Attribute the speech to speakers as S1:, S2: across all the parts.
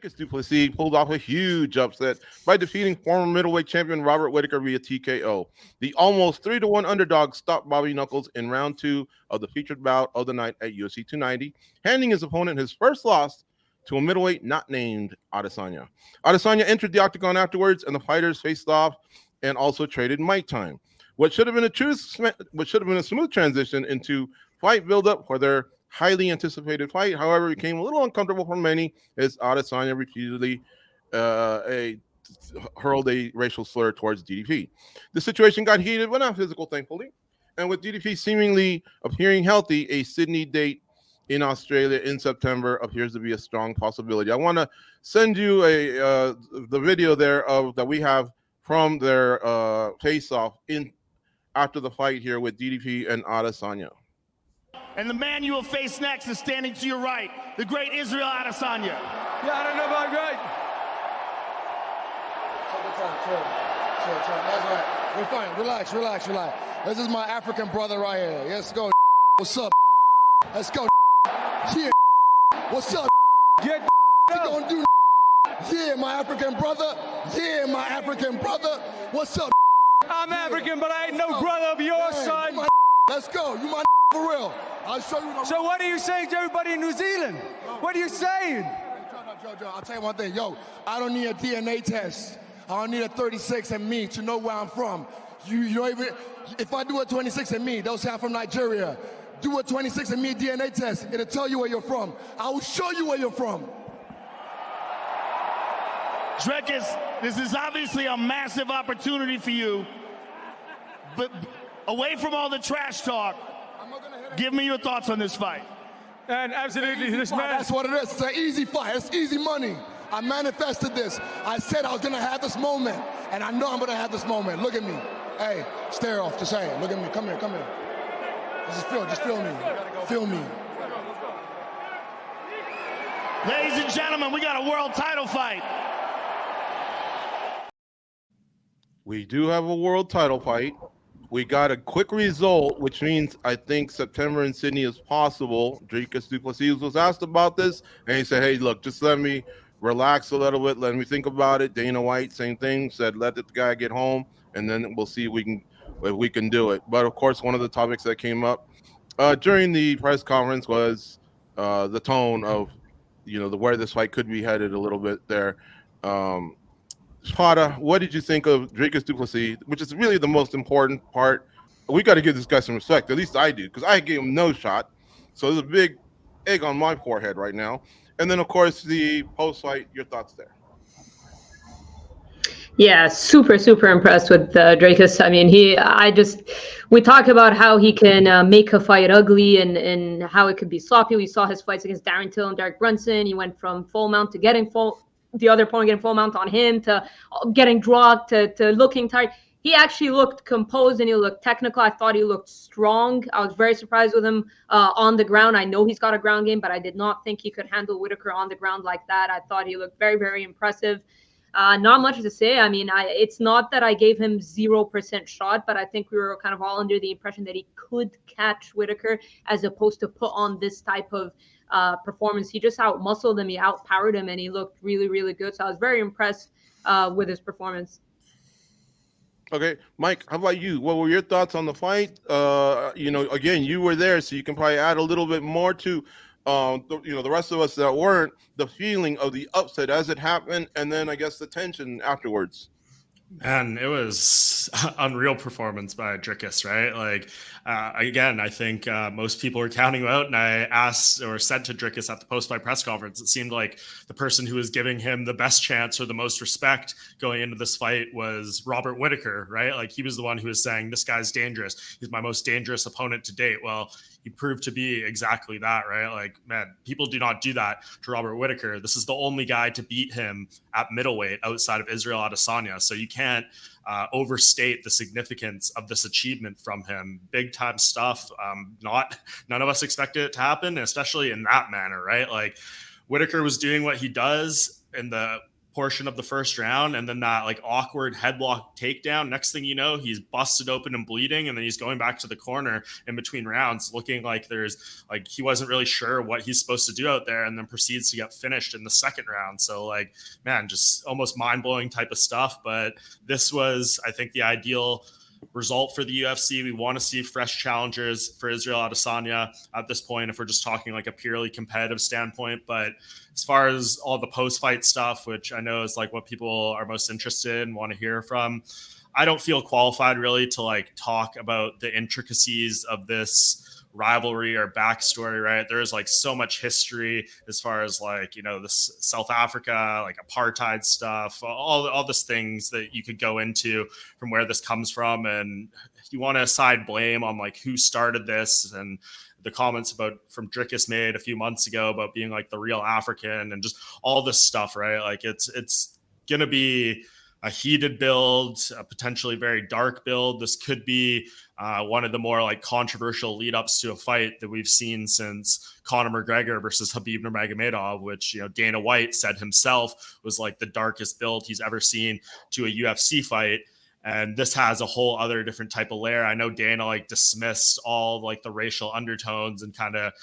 S1: Dricus Du Plessis pulled off a huge upset by defeating former middleweight champion Robert Whittaker via TKO. The almost 3-1 underdog stopped Bobby Knuckles in round 2 of the featured bout of the night at UFC 290, handing his opponent his first loss to a middleweight not named Adesanya. Adesanya entered the octagon afterwards, and the fighters faced off and also traded mic time. What should have been a smooth transition into fight build-up for their highly anticipated fight, however, became a little uncomfortable for many as Adesanya repeatedly hurled a racial slur towards DDP. The situation got heated, but not physical, thankfully. And with DDP seemingly appearing healthy, a Sydney date in Australia in September appears to be a strong possibility. I want to send you the video there that we have from their face-off after the fight here with DDP and Adesanya.
S2: And the man you will face next is standing to your right, the great Israel Adesanya.
S3: Yeah, I don't know about great. Chill. That's right. We're fine. Relax. This is my African brother right here. Let's go. What's up? Let's go. Yeah. What's up?
S4: Get
S3: you gonna do? Yeah, my African brother. What's up?
S4: I'm African, but I ain't no brother of yours, son.
S3: Let's go. You my for real. I'll show you.
S4: So what are you saying to everybody in New Zealand? What are you saying?
S3: Joe, I'll tell you one thing. Yo, I don't need a DNA test. I don't need a 36andMe to know where I'm from. You don't even, if I do a 26andMe, they'll say I'm from Nigeria. Do a 26andMe DNA test. It'll tell you where you're from. I will show you where you're from.
S2: Dricus, this is obviously a massive opportunity for you. But away from all the trash talk, give me your thoughts on this fight.
S4: And absolutely, this man.
S3: That's what it is. It's an easy fight. It's easy money. I manifested this. I said I was going to have this moment, and I know I'm going to have this moment. Look at me. Hey, stare off. Just saying. Look at me. Come here. Just feel me. Feel me.
S2: Ladies and gentlemen, we got a world title fight.
S1: We do have a world title fight. We got a quick result, which means I think September in Sydney is possible. Dricus Du Plessis was asked about this, and he said, hey, look, just let me relax a little bit. Let me think about it. Dana White, same thing, said let the guy get home, and then we'll see if we can do it. But, of course, one of the topics that came up during the press conference was the tone of, where this fight could be headed a little bit there. Spada, what did you think of Dricus Du Plessis, which is really the most important part? We got to give this guy some respect. At least I do, because I gave him no shot. So there's a big egg on my forehead right now. And then, of course, the post-fight, your thoughts there.
S5: Yeah, super impressed with Dricus. I mean, we talk about how he can make a fight ugly and how it could be sloppy. We saw his fights against Darren Till and Derek Brunson. He went from full mount to the other opponent getting full mount on him, to getting dropped, to looking tired. He actually looked composed and he looked technical. I thought he looked strong. I was very surprised with him on the ground. I know he's got a ground game, but I did not think he could handle Whittaker on the ground like that. I thought he looked very impressive. Not much to say. I mean, it's not that I gave him 0% shot, but I think we were kind of all under the impression that he could catch Whittaker as opposed to put on this type of performance. He just out-muscled him, he out-powered him, and he looked really good. So I was very impressed with his performance.
S1: Okay, Mike, how about you? What were your thoughts on the fight? Again, you were there, so you can probably add a little bit more to the rest of us that weren't, the feeling of the upset as it happened, and then I guess the tension afterwards.
S6: Man, it was unreal performance by Dricus, right? Like, again, I think most people were counting him out, and I asked or said to Dricus at the post-fight press conference, it seemed like the person who was giving him the best chance or the most respect going into this fight was Robert Whittaker, right? Like, he was the one who was saying, this guy's dangerous. He's my most dangerous opponent to date. Well, he proved to be exactly that, right? Like, man, people do not do that to Robert Whittaker. This is the only guy to beat him at middleweight outside of Israel Adesanya. So you can't overstate the significance of this achievement from him. Big time stuff. None of us expected it to happen, especially in that manner, right? Like, Whittaker was doing what he does in the portion of the first round, and then that like awkward headlock takedown. Next thing you know, he's busted open and bleeding, and then he's going back to the corner in between rounds, looking like there's like he wasn't really sure what he's supposed to do out there, and then proceeds to get finished in the second round. So like, man, just almost mind-blowing type of stuff. But this was, I think, the ideal result for the UFC. We want to see fresh challengers for Israel Adesanya at this point, if we're just talking like a purely competitive standpoint. But as far as all the post-fight stuff, which I know is like what people are most interested in and want to hear from, I don't feel qualified really to like talk about the intricacies of this rivalry or backstory, right? There's like so much history as far as like, you know, this South Africa, like apartheid stuff, all this things that you could go into from where this comes from. And you want to aside blame on like who started this, and the comments about from Dricus made a few months ago about being like the real African and just all this stuff, right? Like it's going to be a heated build, a potentially very dark build. This could be one of the more like controversial lead ups to a fight that we've seen since Conor McGregor versus Khabib Nurmagomedov, which, you know, Dana White said himself was like the darkest build he's ever seen to a UFC fight. And this has a whole other different type of layer. I know Dana like dismissed all like the racial undertones and kind of,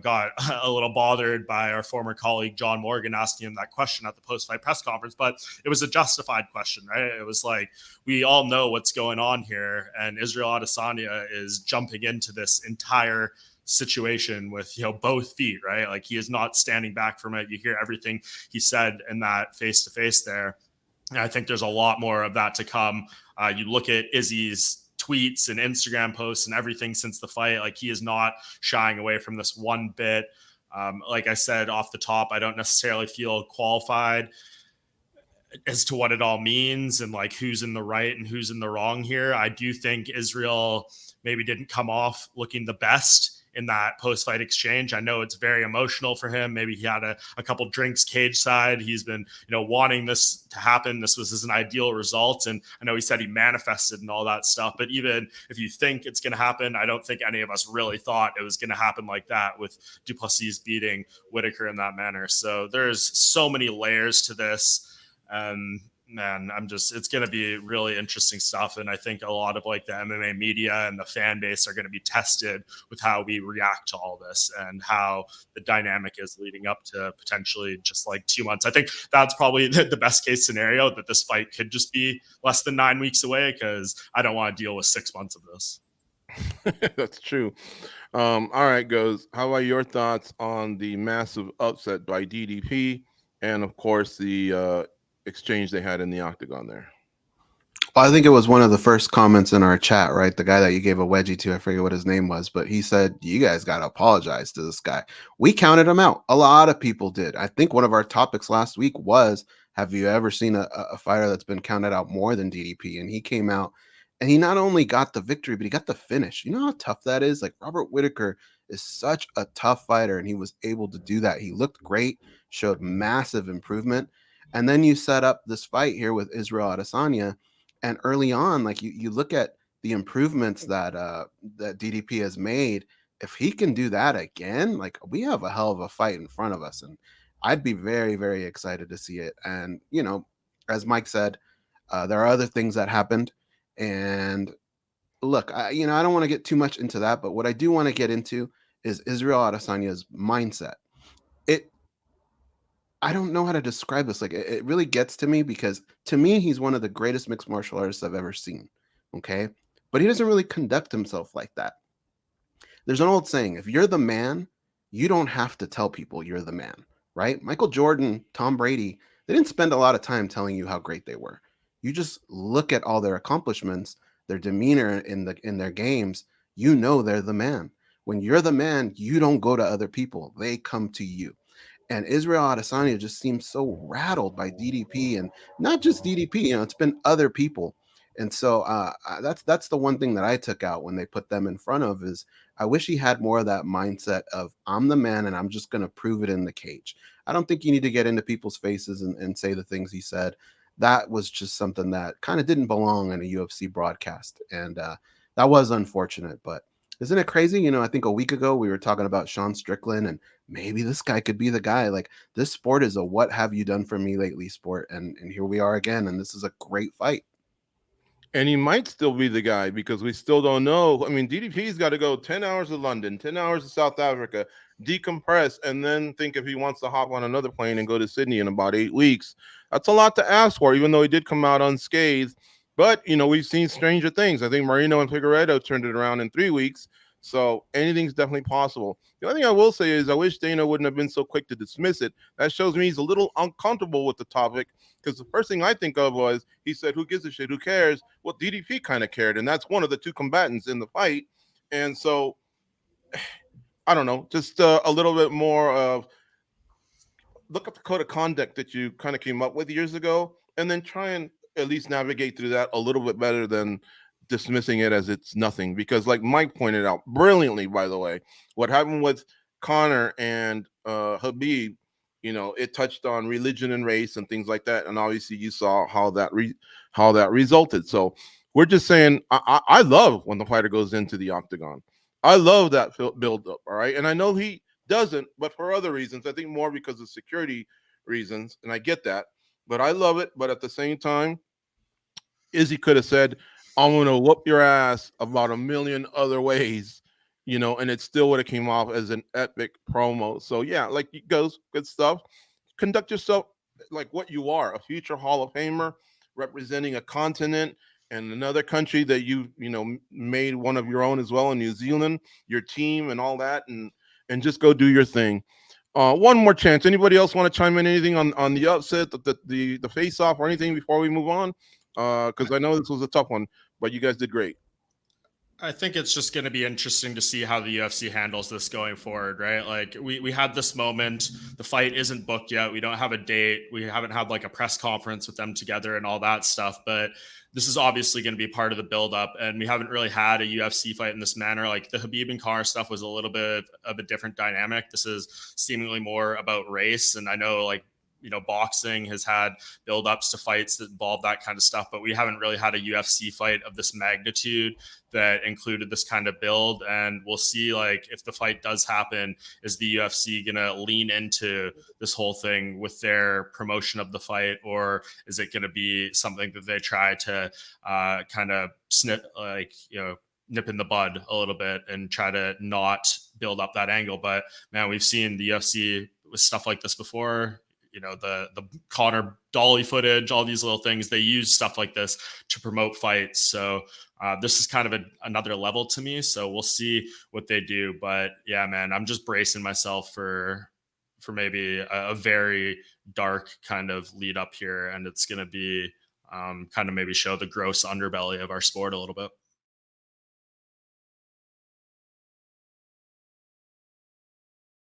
S6: got a little bothered by our former colleague, John Morgan, asking him that question at the post-fight press conference, but it was a justified question, right? It was like, we all know what's going on here, and Israel Adesanya is jumping into this entire situation with, you know, both feet, right? Like he is not standing back from it. You hear everything he said in that face-to-face there. And I think there's a lot more of that to come. You look at Izzy's tweets and Instagram posts and everything since the fight, like he is not shying away from this one bit. Like I said off the top, I don't necessarily feel qualified as to what it all means and like who's in the right and who's in the wrong here. I do think Israel maybe didn't come off looking the best in that post-fight exchange. I know it's very emotional for him. Maybe he had a couple drinks cage side. He's been, wanting this to happen. This was an ideal result. And I know he said he manifested and all that stuff, but even if you think it's going to happen, I don't think any of us really thought it was going to happen like that with Du Plessis beating Whittaker in that manner. So there's so many layers to this. Man, it's going to be really interesting stuff. And I think a lot of like the MMA media and the fan base are going to be tested with how we react to all this and how the dynamic is leading up to potentially just like 2 months. I think that's probably the best case scenario, that this fight could just be less than 9 weeks away, because I don't want to deal with 6 months of this.
S1: That's true. All right, Goes. How about your thoughts on the massive upset by DDP and, of course, the exchange they had in the Octagon there?
S7: Well, I think it was one of the first comments in our chat, right? The guy that you gave a wedgie to, I forget what his name was, but he said, you guys got to apologize to this guy. We counted him out. A lot of people did. I think one of our topics last week was, have you ever seen a fighter that's been counted out more than DDP? And he came out and he not only got the victory, but he got the finish. You know how tough that is? Like, Robert Whittaker is such a tough fighter, and he was able to do that. He looked great, showed massive improvement. And then you set up this fight here with Israel Adesanya, and early on, like you look at the improvements that that DDP has made. If he can do that again, like, we have a hell of a fight in front of us, and I'd be very, very excited to see it. And as Mike said, there are other things that happened, and look, I don't want to get too much into that, but what I do want to get into is Israel Adesanya's mindset. I don't know how to describe this. Like, it really gets to me, because to me, he's one of the greatest mixed martial artists I've ever seen. Okay. But he doesn't really conduct himself like that. There's an old saying, if you're the man, you don't have to tell people you're the man, right? Michael Jordan, Tom Brady, they didn't spend a lot of time telling you how great they were. You just look at all their accomplishments, their demeanor in their games, they're the man. When you're the man, you don't go to other people. They come to you. And Israel Adesanya just seems so rattled by DDP, and not just DDP, it's been other people. And so that's the one thing that I took out when they put them in front of, is I wish he had more of that mindset of, I'm the man and I'm just going to prove it in the cage. I don't think you need to get into people's faces and say the things he said. That was just something that kind of didn't belong in a UFC broadcast. And that was unfortunate, but Isn't it crazy? You know, I think a week ago we were talking about Sean Strickland and maybe this guy could be the guy. Like this sport is a what have you done for me lately sport. And here we are again. And this is a great fight.
S1: And he might still be the guy because we still don't know. I mean, DDP's got to go 10 hours to London, 10 hours to South Africa, decompress, and then think if he wants to hop on another plane and go to Sydney in about 8 weeks. That's a lot to ask for, even though he did come out unscathed. But, you know, we've seen stranger things. I think Marino and Figueiredo turned it around in 3 weeks. So anything's definitely possible. The only thing I will say is I wish Dana wouldn't have been so quick to dismiss it. That shows me he's a little uncomfortable with the topic, because the first thing I think of was he said, "Who gives a shit? Who cares?" Well, DDP kind of cared, and that's one of the two combatants in the fight. And so, I don't know, just a little bit more of look at the code of conduct that you kind of came up with years ago, and then try and at least navigate through that a little bit better than dismissing it as it's nothing. Because, like Mike pointed out brilliantly, by the way, what happened with Connor and Habib, you know, it touched on religion and race and things like that, and obviously you saw how that resulted. So we're just saying, I love when the fighter goes into the octagon. I love that build up. All right, and I know he doesn't, but for other reasons. I think more because of security reasons, and I get that. But I love it. But at the same time, Izzy could have said, "I'm gonna whoop your ass" about a million other ways, you know, and it still would have came off as an epic promo. So yeah, like it goes, good stuff. Conduct yourself like what you are, a future Hall of Famer representing a continent and another country that you know made one of your own as well in New Zealand, your team and all that, and just go do your thing. One more chance. Anybody else want to chime in anything on the upset, the face off, or anything before we move on? Because I know this was a tough one, but you guys did great.
S6: I think it's just going to be interesting to see how the UFC handles this going forward, right? Like we had this moment, the fight isn't booked yet. We don't have a date. We haven't had like a press conference with them together and all that stuff, but this is obviously going to be part of the buildup. And we haven't really had a UFC fight in this manner. Like the Habib and Conor stuff was a little bit of a different dynamic. This is seemingly more about race. And I know like, you know, boxing has had build-ups to fights that involve that kind of stuff, but we haven't really had a UFC fight of this magnitude that included this kind of build. And we'll see, like, if the fight does happen, is the UFC gonna lean into this whole thing with their promotion of the fight, or is it gonna be something that they try to kind of snip, like, you know, nip in the bud a little bit and try to not build up that angle? But man, we've seen the UFC with stuff like this before. You know, the Connor dolly footage, all these little things, they use stuff like this to promote fights. So this is kind of another level to me. So we'll see what they do. But yeah, man, I'm just bracing myself for maybe a very dark kind of lead up here. And it's going to be kind of maybe show the gross underbelly of our sport a little bit.